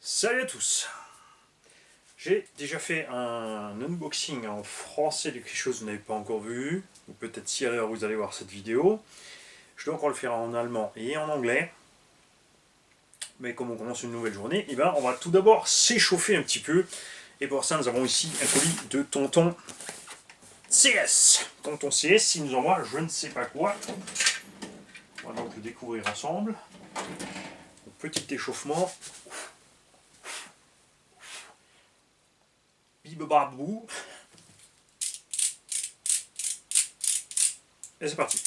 Salut à tous. J'ai déjà fait un unboxing en français de quelque chose que vous n'avez pas encore vu, ou peut-être si à l'heure vous allez voir cette vidéo. Je dois encore le faire en allemand et en anglais. Mais comme on commence une nouvelle journée, on va tout d'abord s'échauffer un petit peu. Et pour ça, nous avons ici un colis de Tonton CS. Tonton CS, il nous envoie je ne sais pas quoi. On va donc le découvrir ensemble. Petit échauffement. Bibababou. Et c'est parti.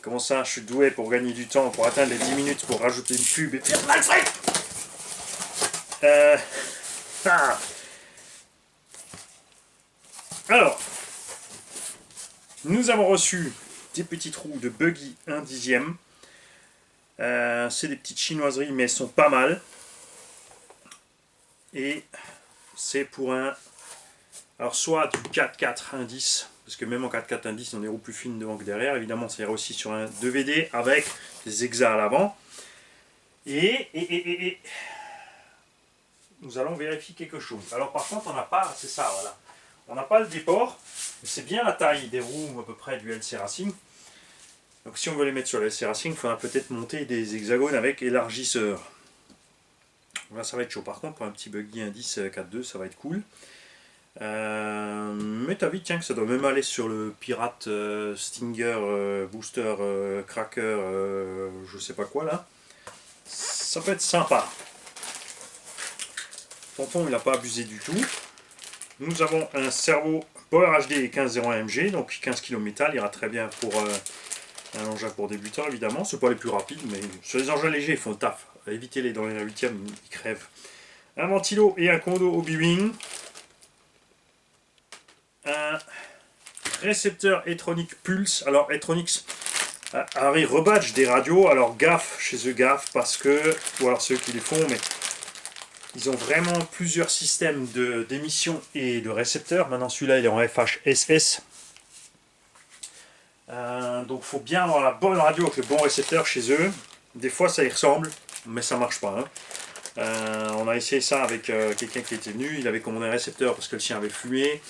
Comment ça, je suis doué pour gagner du temps, pour atteindre les 10 minutes, pour rajouter une pub et faire Alfred Alors, nous avons reçu des petits trous de Buggy 1/10. C'est des petites chinoiseries, mais elles sont pas mal. Et c'est pour un... Alors, soit du 4/4 indice, parce que même en 4/4 indice, on a des roues plus fines devant que derrière. Évidemment, ça ira aussi sur un 2VD avec des hexas à l'avant. Et nous allons vérifier quelque chose. Alors, par contre, on n'a pas... C'est ça, voilà. On n'a pas le déport, mais c'est bien la taille des roues à peu près du LC Racing. Donc si on veut les mettre sur le LC Racing, il faudra peut-être monter des hexagones avec élargisseur. Là ça va être chaud. Par contre pour un petit Buggy indice 4.2 ça va être cool. Mais t'as vu tiens que ça doit même aller sur le Pirate Stinger Booster Cracker je sais pas quoi là. Ça peut être sympa. Tonton il n'a pas abusé du tout. Nous avons un servo Power HD 1501 AMG, donc 15 kg métal, il ira très bien pour un engin pour débutants évidemment, c'est pas les plus rapides, mais sur les engins légers ils font le taf, évitez-les dans les 8e, ils crèvent. Un ventilo et un condo Hobby-Wing, un récepteur Etronix Pulse, alors Etronix Harry rebadge des radios, alors gaffe chez eux, gaffe, parce que, ou alors ceux qui les font, mais ils ont vraiment plusieurs systèmes d'émission et de récepteurs. Maintenant celui-là il est en FHSS. Donc il faut bien avoir la bonne radio avec le bon récepteur chez eux. Des fois ça y ressemble, mais ça marche pas. On a essayé ça avec quelqu'un qui était venu, il avait commandé un récepteur parce que le sien avait fumé.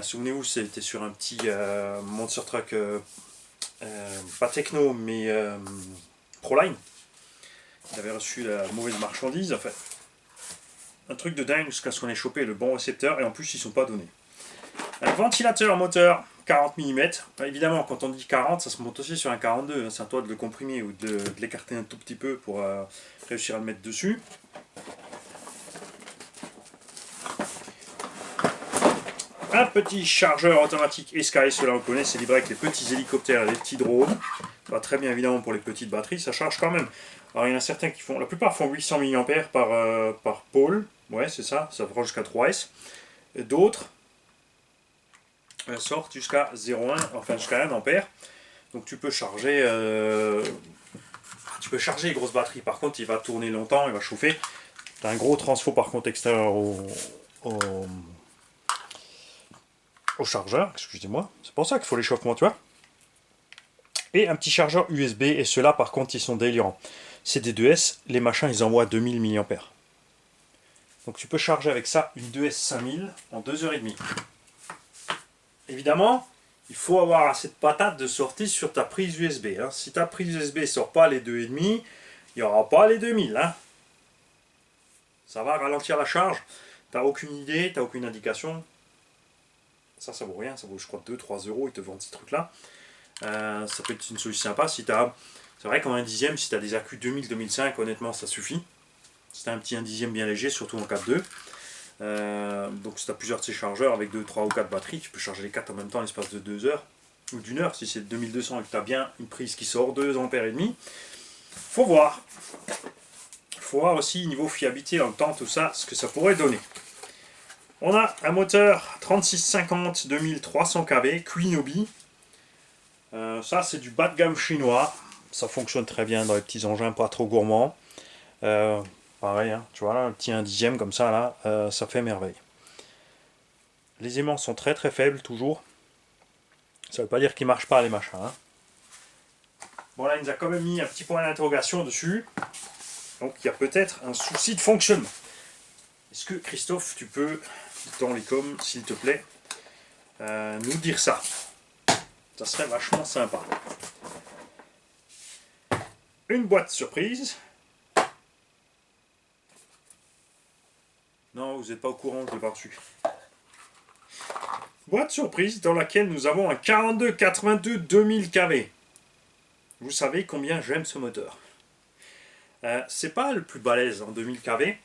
Souvenez-vous, c'était sur un petit Monster Truck, pas techno, mais Proline. Il avait reçu la mauvaise marchandise, en fait. Un truc de dingue jusqu'à ce qu'on ait chopé le bon récepteur et en plus ils sont pas donnés. Un ventilateur moteur 40 mm. Évidemment, quand on dit 40, ça se monte aussi sur un 42. C'est à toi de le comprimer ou de l'écarter un tout petit peu pour réussir à le mettre dessus. Un petit chargeur automatique Eskai, cela on connaît, c'est livré avec les petits hélicoptères et les petits drones. Ça va très bien évidemment pour les petites batteries, ça charge quand même. Alors il y en a certains qui font, la plupart font 800 mAh par pôle. Ouais, c'est ça, ça va jusqu'à 3S. D'autres sortent jusqu'à 0,1, enfin jusqu'à 1 ampère. Donc tu peux charger les grosses batteries. Par contre, il va tourner longtemps, il va chauffer. Tu as un gros transfo par contre extérieur au chargeur, excusez-moi. C'est pour ça qu'il faut l'échauffement, tu vois. Et un petit chargeur USB, et ceux-là par contre ils sont délirants. C'est des 2S, les machins ils envoient 2000 mAh. Donc tu peux charger avec ça une 2S 5000 en 2h30. Évidemment, il faut avoir assez de patate de sortie sur ta prise USB. Si ta prise USB ne sort pas les 2,5, il n'y aura pas les 2000. Ça va ralentir la charge. Tu n'as aucune idée, tu n'as aucune indication. Ça vaut rien, ça vaut je crois 2-3 euros, ils te vendent ces trucs-là. Ça peut être une solution sympa. Si c'est vrai qu'en 1/10, si tu as des accus 2000-2005, honnêtement ça suffit. Si tu as un petit 1/10 bien léger, surtout en 4.2. Donc si tu as plusieurs de ces chargeurs avec 2, 3 ou 4 batteries, tu peux charger les 4 en même temps en l'espace de 2 heures ou d'une heure. Si c'est 2200 et que tu as bien une prise qui sort 2 ampères et demi, faut voir. Faut voir aussi niveau fiabilité dans le temps, tout ça, ce que ça pourrait donner. On a un moteur 3650 2300 kV Queen Hobby. Ça c'est du bas de gamme chinois. Ça fonctionne très bien dans les petits engins pas trop gourmands. Pareil, tu vois là, un petit 1/10 comme ça là, ça fait merveille. Les aimants sont très très faibles toujours. Ça veut pas dire qu'ils marchent pas les machins. Bon là, il nous a quand même mis un petit point d'interrogation dessus. Donc il y a peut-être un souci de fonctionnement. Est-ce que Christophe, tu peux, dans les coms, s'il te plaît, nous dire ça? Ça serait vachement sympa. Une boîte surprise. Non, vous n'êtes pas au courant, je l'ai pas reçu. Boîte surprise dans laquelle nous avons un 4282 2000 kV. Vous savez combien j'aime ce moteur. C'est pas le plus balèze en 2000 kV.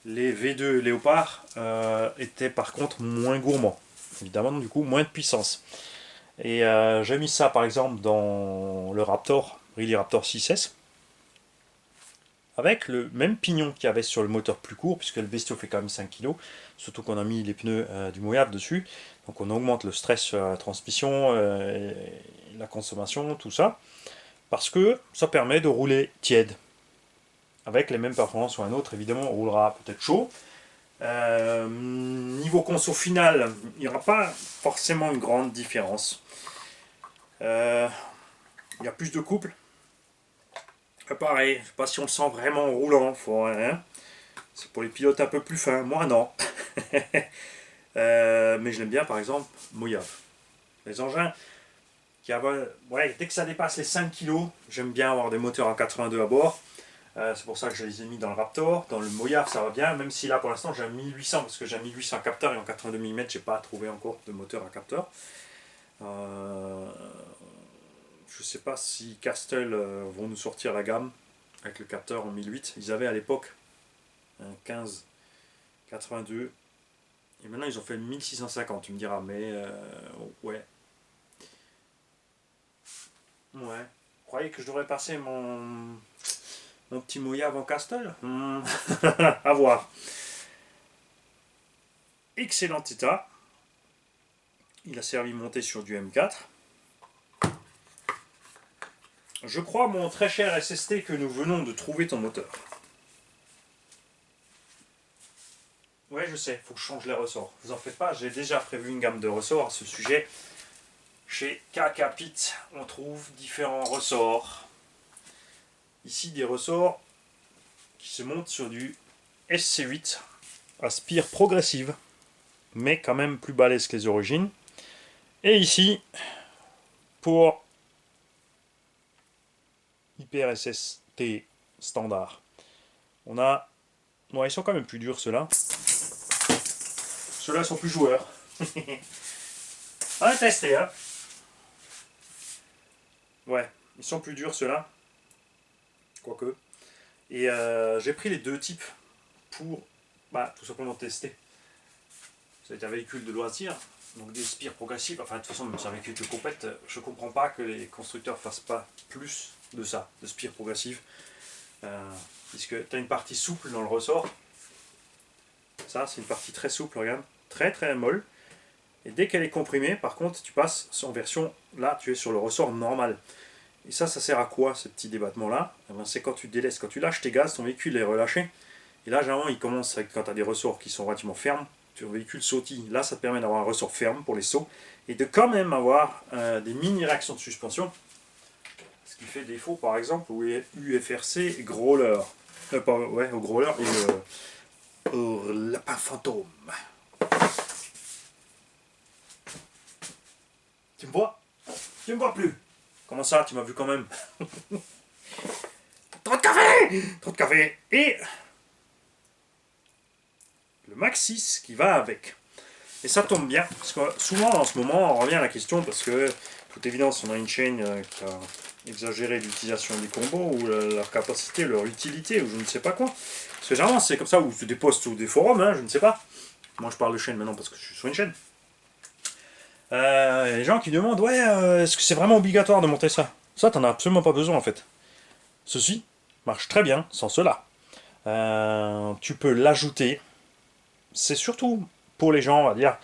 Les V2 Léopard étaient par contre moins gourmands. Évidemment, du coup, moins de puissance. Et j'ai mis ça par exemple dans le Raptor, Really Raptor 6S, avec le même pignon qu'il y avait sur le moteur plus court, puisque le Bestio fait quand même 5 kg, surtout qu'on a mis les pneus du Moyave dessus, donc on augmente le stress sur la transmission, et la consommation, tout ça, parce que ça permet de rouler tiède. Avec les mêmes performances ou un autre, évidemment, on roulera peut-être chaud. Niveau conso final, il n'y aura pas forcément une grande différence. Il y a plus de couple. Pareil, je ne sais pas si on le sent vraiment en roulant. Hein. C'est pour les pilotes un peu plus fins. Moi, non. Mais je l'aime bien, par exemple, Moyave. Les engins qui avaient... Ouais, dès que ça dépasse les 5 kg, j'aime bien avoir des moteurs en 82 à bord. C'est pour ça que je les ai mis dans le Raptor. Dans le Moyave, ça va bien, même si là, pour l'instant, j'ai un 1800, parce que j'ai un 1800 capteur et en 82 mm, j'ai pas trouvé encore de moteur à capteur. Je sais pas si Castel vont nous sortir la gamme avec le capteur en 1008. Ils avaient à l'époque un 1582 et maintenant ils ont fait le 1650, tu me diras, mais ouais. Ouais. Vous croyez que je devrais passer mon petit Moyave en Castel? À voir. Excellent état. Il a servi monter sur du M4. Je crois, mon très cher SST, que nous venons de trouver ton moteur. Ouais, je sais, faut que je change les ressorts. Vous en faites pas, j'ai déjà prévu une gamme de ressorts à ce sujet. Chez Kakapit, on trouve différents ressorts. Ici, des ressorts qui se montent sur du SC8 à spire progressive, mais quand même plus balèze que les origines. Et ici, pour Hyper SST standard, on a... Ouais, ils sont quand même plus durs ceux-là. Ceux-là sont plus joueurs. On va tester, hein. Ouais, ils sont plus durs ceux-là. Quoique. Et j'ai pris les deux types pour tout simplement tester. C'est un véhicule de loisir, donc des spires progressives. Enfin, de toute façon, même si un véhicule de compète, je comprends pas que les constructeurs fassent pas plus de ça, de spires progressives. Puisque tu as une partie souple dans le ressort. Ça, c'est une partie très souple, regarde. Très très molle. Et dès qu'elle est comprimée, par contre, tu passes en version, là, tu es sur le ressort normal. Et ça sert à quoi, ce petit débattement-là? C'est quand tu délaisses, quand tu lâches tes gaz, ton véhicule est relâché. Et là, généralement, il commence, quand tu as des ressorts qui sont relativement fermes, ton véhicule sautille. Là, ça te permet d'avoir un ressort ferme pour les sauts. Et de quand même avoir des mini-réactions de suspension. Ce qui fait défaut, par exemple, au UFRC Growler. Ouais, au Growler et au Lapin Fantôme. Tu me vois? Tu me vois plus? Comment ça, tu m'as vu quand même? Trop de café! Trop de café! Et le Max 6 qui va avec. Et ça tombe bien, parce que souvent en ce moment, on revient à la question, parce que, toute évidence, on a une chaîne qui a exagéré l'utilisation des combos, ou leur capacité, leur utilité, ou je ne sais pas quoi. Parce que généralement, c'est comme ça, ou des posts ou des forums, hein, je ne sais pas. Moi, je parle de chaîne maintenant parce que je suis sur une chaîne. Les gens qui demandent, ouais, est-ce que c'est vraiment obligatoire de monter ça? Ça, t'en as absolument pas besoin en fait. Ceci marche très bien sans cela. Tu peux l'ajouter. C'est surtout pour les gens, on va dire,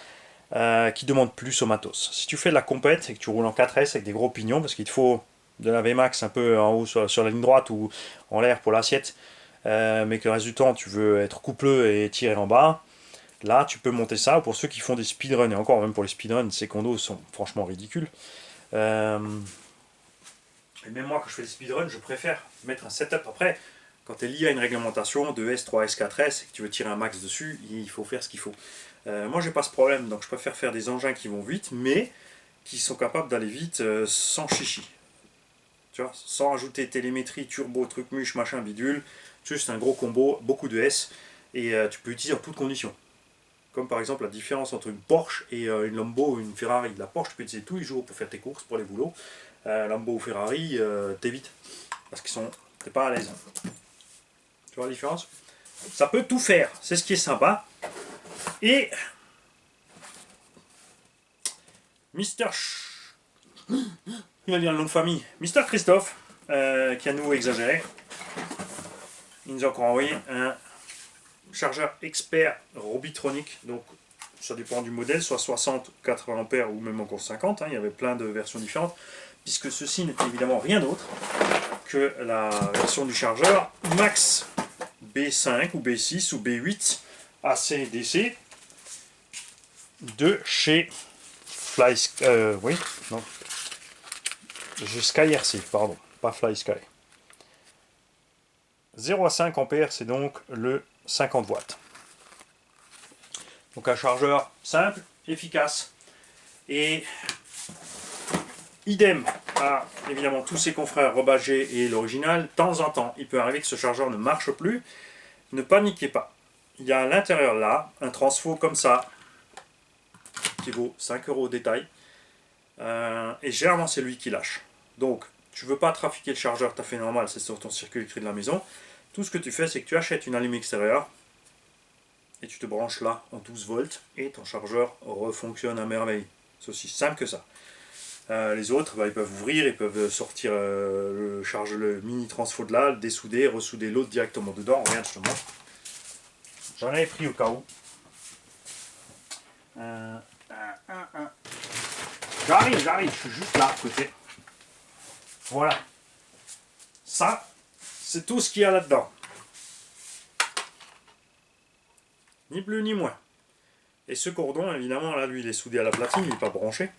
qui demandent plus au matos. Si tu fais de la compète et que tu roules en 4S avec des gros pignons, parce qu'il te faut de la Vmax un peu en haut sur la ligne droite ou en l'air pour l'assiette, mais que le reste du temps tu veux être coupleux et tirer en bas, là tu peux monter ça. Pour ceux qui font des speedruns, et encore même pour les speedruns, ces condos sont franchement ridicules. Et même moi, quand je fais des speedruns, je préfère mettre un setup. Après, quand tu es lié à une réglementation de S3, S4S et que tu veux tirer un max dessus, il faut faire ce qu'il faut. Moi, j'ai pas ce problème, donc je préfère faire des engins qui vont vite, mais qui sont capables d'aller vite sans chichi. Tu vois, sans ajouter télémétrie, turbo, truc muche, machin, bidule. Juste un gros combo, beaucoup de S, et tu peux utiliser en toutes conditions. Comme par exemple la différence entre une Porsche et une Lambo ou une Ferrari. La Porsche, tu peux utiliser tous les jours pour faire tes courses, pour les boulots. Lambo ou Ferrari, t'évites. Parce qu'ils sont. T'es pas à l'aise. Tu vois la différence? Ça peut tout faire. C'est ce qui est sympa. Et. Mister. Il va dire le nom de famille. Mister Christophe, qui a nouveau exagéré. Il nous a encore envoyé un chargeur expert Robitronic. Donc ça dépend du modèle, soit 60, 80 ampères ou même encore 50. Il y avait plein de versions différentes. Puisque ceci n'est évidemment rien d'autre que la version du chargeur Max B5 ou B6 ou B8 AC/DC de chez oui, non, Sky RC, pardon, pas Fly Sky. 0 à 5 ampères, c'est donc le 50 watts. Donc un chargeur simple, efficace et idem à évidemment tous ses confrères rebadgés et l'original. De temps en temps, il peut arriver que ce chargeur ne marche plus. Ne paniquez pas. Il y a à l'intérieur là un transfo comme ça qui vaut 5 € au détail. Et généralement c'est lui qui lâche. Donc tu veux pas trafiquer le chargeur, tu as fait normal, c'est sur ton circuit électrique de la maison. Tout ce que tu fais, c'est que tu achètes une allumette extérieure et tu te branches là en 12 volts et ton chargeur refonctionne à merveille. C'est aussi simple que ça. Les autres, ils peuvent ouvrir, ils peuvent sortir le mini transfo de là, le dessouder, ressouder l'autre directement dedans. Regarde, je te montre. J'en avais pris au cas où. J'arrive, je suis juste là à côté. Voilà. Ça, c'est tout ce qu'il y a là-dedans. Ni plus ni moins. Et ce cordon, évidemment, là, lui, il est soudé à la platine, il n'est pas branché.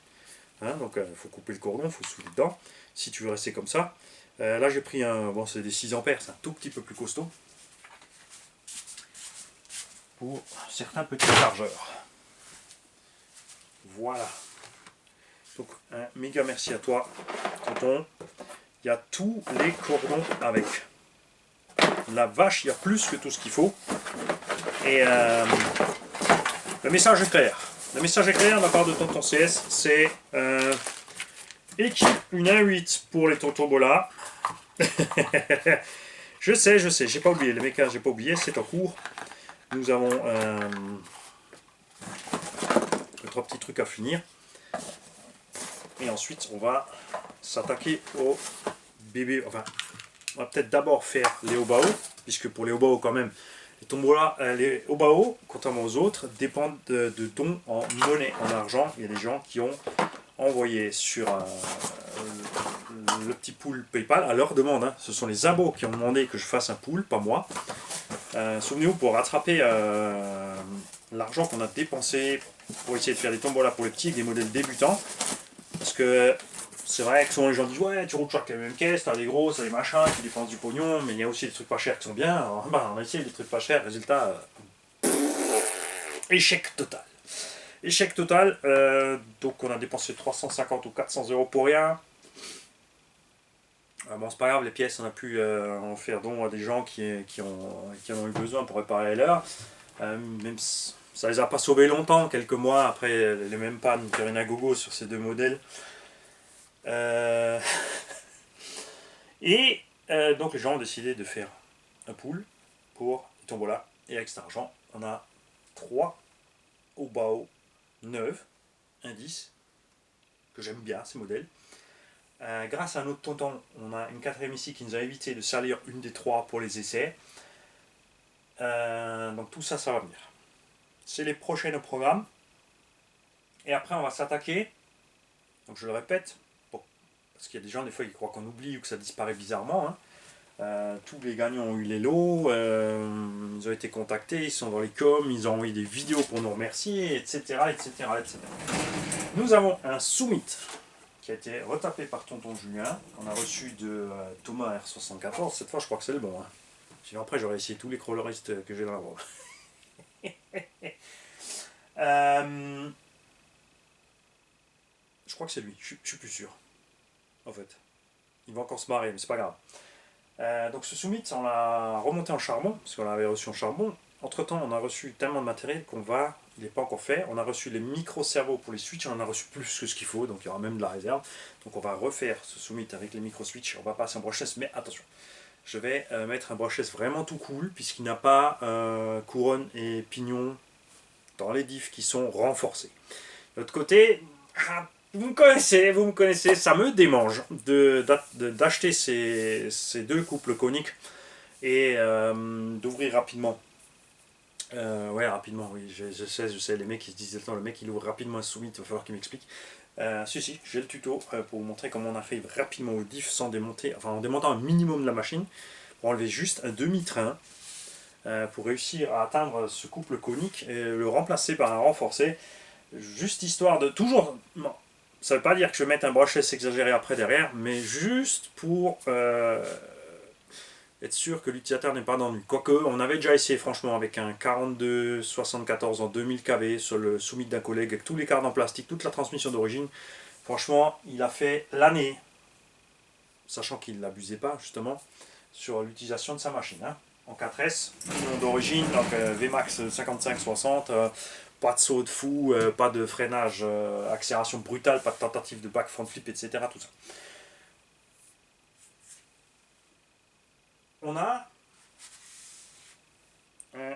Donc il faut couper le cordon, il faut souder dedans, si tu veux rester comme ça. Là, j'ai pris un, bon, c'est des 6 ampères, c'est un tout petit peu plus costaud. Pour certains petits chargeurs. Voilà. Donc, un méga merci à toi, tonton. Il y a tous les cordons avec. La vache, il y a plus que tout ce qu'il faut. Et le message est clair. Le message est clair de la part de tonton CS, c'est équipe une 1.8 pour les tontombola. je sais, j'ai pas oublié, les mecs, j'ai pas oublié, c'est en cours. Nous avons 3 petits trucs à finir. Et ensuite, on va s'attaquer au bébé. Enfin, on va peut-être d'abord faire les Obao, puisque pour les Obao, quand même, les tombola, les Obao, contrairement aux autres, dépendent de dons en monnaie, en argent. Il y a des gens qui ont envoyé sur le petit pool PayPal à leur demande. Ce sont les abos qui ont demandé que je fasse un pool, pas moi. Souvenez-vous, pour rattraper l'argent qu'on a dépensé pour essayer de faire des tombolas pour les petits, des modèles débutants. Parce que c'est vrai que souvent les gens disent ouais, tu roules toujours avec la même caisse, t'as des gros, t'as des machins, tu dépenses du pognon, mais il y a aussi des trucs pas chers qui sont bien. Alors, on a essayé des trucs pas chers, résultat, échec total. Échec total, donc on a dépensé 350 ou 400 € pour rien. Bon, c'est pas grave, les pièces, on a pu en faire don à des gens qui en ont eu besoin pour réparer les leurs. Même si ça les a pas sauvés longtemps, quelques mois après les mêmes pannes, Karina Gogo sur ces deux modèles. Et donc les gens ont décidé de faire un pool pour les tombola. Et avec cet argent, on a 3 Obao 9, indices, que j'aime bien ces modèles. Grâce à un autre tonton, on a une 4ème ici qui nous a évité de salir une des 3 pour les essais. Donc tout ça, ça va venir. C'est les prochains programmes. Et après, on va s'attaquer. Donc je le répète, parce qu'il y a des gens, des fois, ils croient qu'on oublie ou que ça disparaît bizarrement. Tous les gagnants ont eu les lots, ils ont été contactés, ils sont dans les coms, ils ont envoyé des vidéos pour nous remercier, etc. etc., etc. Nous avons un Summit qui a été retapé par tonton Julien. On a reçu de Thomas R74. Cette fois, je crois que c'est le bon. Hein. Sinon, après, j'aurais essayé tous les crawleristes que j'ai dans la boîte. Je crois que c'est lui. Je suis plus sûr. En fait. Il va encore se marrer, mais c'est pas grave. Donc ce Summit, on l'a remonté en charbon, parce qu'on l'avait reçu en charbon. Entre temps, on a reçu tellement de matériel il n'est pas encore fait. On a reçu les micro-servos pour les switches, on en a reçu plus que ce qu'il faut, donc il y aura même de la réserve. Donc on va refaire ce Summit avec les micro-switches, on va passer en brushless, mais attention, je vais mettre un brushless vraiment tout cool, puisqu'il n'a pas couronne et pignon dans les diffs qui sont renforcés. De l'autre côté, vous me connaissez, ça me démange d'acheter ces deux couples coniques et d'ouvrir rapidement. Ouais, rapidement, oui, je sais, les mecs qui se disent le mec il ouvre rapidement un Summit, il va falloir qu'il m'explique. Si, j'ai le tuto pour vous montrer comment on arrive rapidement au diff sans démonter, enfin en démontant un minimum de la machine, pour enlever juste un demi-train, pour réussir à atteindre ce couple conique et le remplacer par un renforcé, juste histoire de toujours... Non, ça ne veut pas dire que je vais mettre un brushless exagéré après derrière, mais juste pour être sûr que l'utilisateur n'est pas d'ennui. Quoique, on avait déjà essayé franchement avec un 4274 en 2000 kV sur le Summit d'un collègue avec tous les cartes en plastique, toute la transmission d'origine. Franchement, il a fait l'année, sachant qu'il n'abusait pas justement sur l'utilisation de sa machine. Hein. En 4S, d'origine, donc VMAX 55-60, pas de saut de fou, pas de freinage, accélération brutale, pas de tentative de back front flip, etc. Tout ça. On a un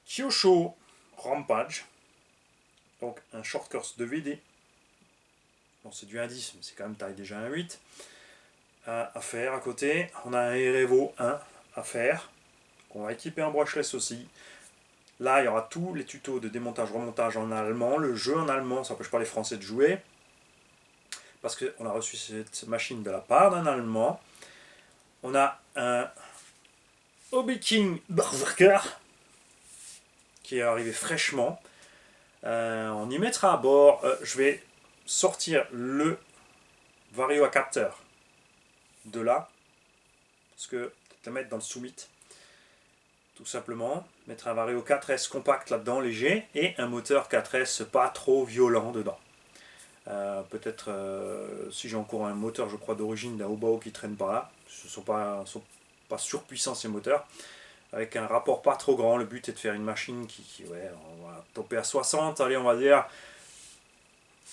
Kyosho Rampage, donc un short course de VD. Bon, c'est du 1.10, mais c'est quand même taille déjà un 8 à faire à côté. On a un Erevo 1 à faire, qu'on va équiper en brushless aussi. Là, il y aura tous les tutos de démontage, remontage en allemand, le jeu en allemand, ça n'empêche pas les Français de jouer, parce qu'on a reçu cette machine de la part d'un Allemand. On a un Hobby King Berserker, qui est arrivé fraîchement. On y mettra à bord, je vais sortir le Vario à capteur de là, parce que peut-être le mettre dans le Summit, tout simplement, mettre un Vario 4S compact là-dedans, léger, et un moteur 4S pas trop violent dedans. Peut-être si j'ai encore un moteur, je crois d'origine d'un Obao qui traîne par là, ce ne sont pas surpuissants ces moteurs, avec un rapport pas trop grand. Le but est de faire une machine ouais, on va toper à 60, allez, on va dire,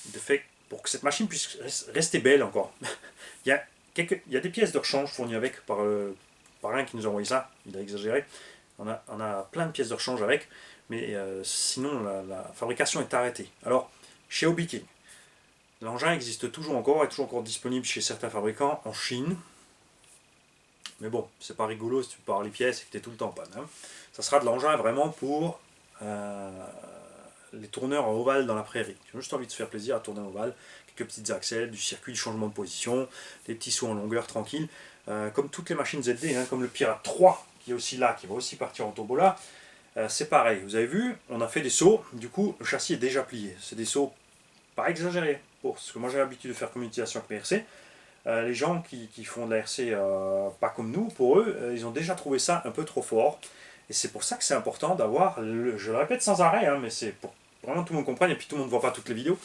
de fait, pour que cette machine puisse rester belle encore. il y a des pièces de rechange fournies avec par un qui nous a envoyé ça, il a exagéré. On a plein de pièces de rechange avec, mais sinon la fabrication est arrêtée. Alors, chez Hobby King, l'engin existe toujours encore, est toujours encore disponible chez certains fabricants en Chine. Mais bon, c'est pas rigolo si tu pars les pièces et que tu es tout le temps en panne. Hein. Ça sera de l'engin vraiment pour les tourneurs en ovale dans la prairie. Tu as juste envie de se faire plaisir à tourner en ovale, quelques petites axelles, du circuit, du changement de position, des petits sauts en longueur tranquille. Comme toutes les machines ZD, hein, comme le Pirate 3 qui est aussi là, qui va aussi partir en tombola, c'est pareil. Vous avez vu, on a fait des sauts, du coup le châssis est déjà plié. C'est des sauts pas exagérés, pour ce que moi j'ai l'habitude de faire comme utilisation avec mes RC. Les gens qui font de la RC pas comme nous, pour eux, ils ont déjà trouvé ça un peu trop fort. Et c'est pour ça que c'est important d'avoir, je le répète sans arrêt, hein, mais c'est pour vraiment tout le monde comprenne, et puis tout le monde ne voit pas toutes les vidéos,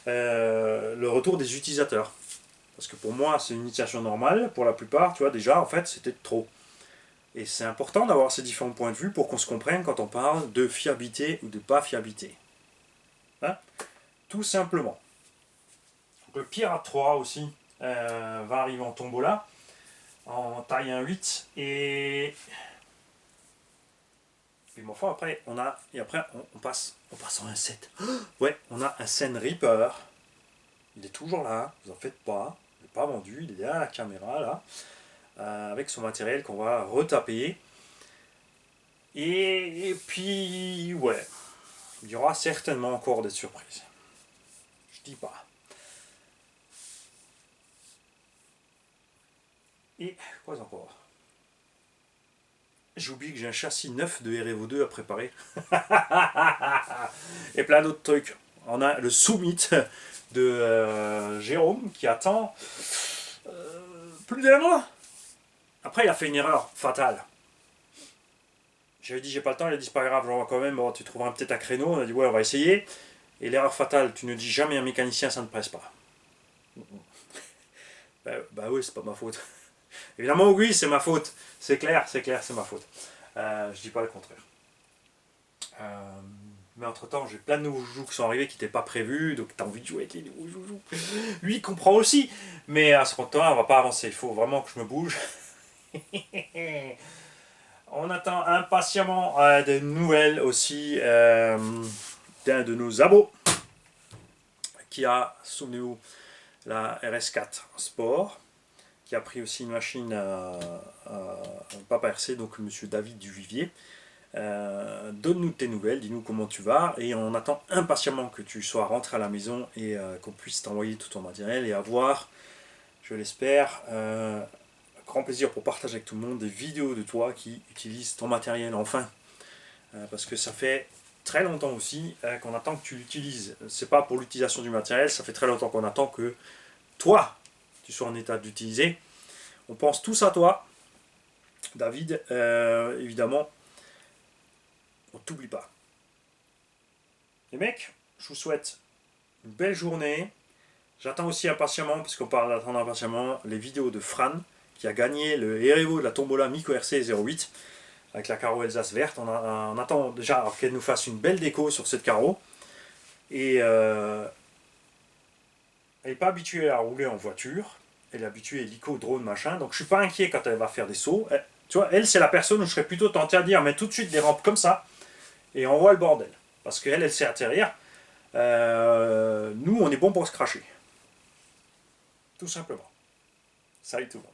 le retour des utilisateurs. Parce que pour moi, c'est une utilisation normale, pour la plupart, tu vois, déjà, en fait, c'était trop. Et c'est important d'avoir ces différents points de vue pour qu'on se comprenne quand on parle de fiabilité ou de pas fiabilité. Hein, tout simplement. Donc, le Pirate 3 aussi va arriver en tombola, en taille 1.8, et puis bon, enfin, après, on passe en 1.7. Ouais, on a un Sen Reaper. Il est toujours là, vous en faites pas. Il n'est pas vendu, il est derrière la caméra là. Avec son matériel qu'on va retaper. Et puis, ouais, il y aura certainement encore des surprises. Je dis pas. Et quoi encore? J'ai oublié que j'ai un châssis neuf de Revo 2 à préparer. Et plein d'autres trucs. On a le summit de Jérôme qui attend plus d'un mois. Après, il a fait une erreur fatale. J'avais dit j'ai pas le temps, il a dit c'est pas grave, j'en vois quand même, bon, tu trouveras peut-être un créneau. On a dit ouais, on va essayer. Et l'erreur fatale, tu ne dis jamais à un mécanicien, ça ne presse pas. Bah oui, c'est pas ma faute. Évidemment, oui, c'est ma faute. C'est clair, c'est ma faute. Je dis pas le contraire. Mais entre-temps, j'ai plein de nouveaux joujoux qui sont arrivés qui n'étaient pas prévus, donc tu as envie de jouer avec les nouveaux joujoux. Lui, il comprend aussi. Mais à ce moment-là, on va pas avancer. Il faut vraiment que je me bouge. On attend impatiemment des nouvelles aussi d'un de nos abos qui a, souvenez-vous, la RS4 Sport, qui a pris aussi une machine à Papa RC, donc monsieur David Duvivier. Donne-nous tes nouvelles, dis-nous comment tu vas, et on attend impatiemment que tu sois rentré à la maison et qu'on puisse t'envoyer tout ton matériel et avoir, je l'espère, grand plaisir pour partager avec tout le monde des vidéos de toi qui utilisent ton matériel enfin, parce que ça fait très longtemps aussi qu'on attend que tu l'utilises. C'est pas pour l'utilisation du matériel, ça fait très longtemps qu'on attend que toi tu sois en état d'utiliser. On pense tous à toi, David, évidemment. On t'oublie pas. Les mecs, je vous souhaite une belle journée. J'attends aussi impatiemment, parce qu'on parle d'attendre impatiemment, les vidéos de Fran, qui a gagné le Hérévo de la Tombola Mico RC 08, avec la carreau Alsace verte. On attend déjà qu'elle nous fasse une belle déco sur cette carreau. Et elle n'est pas habituée à rouler en voiture. Elle est habituée à l'ICO, drone, machin. Donc je suis pas inquiet quand elle va faire des sauts. Tu vois, elle, c'est la personne où je serais plutôt tenté à dire, mais tout de suite des rampes comme ça. Et on voit le bordel. Parce qu'elle, elle sait atterrir. Nous, on est bon pour se cracher. Tout simplement. Salut tout le monde.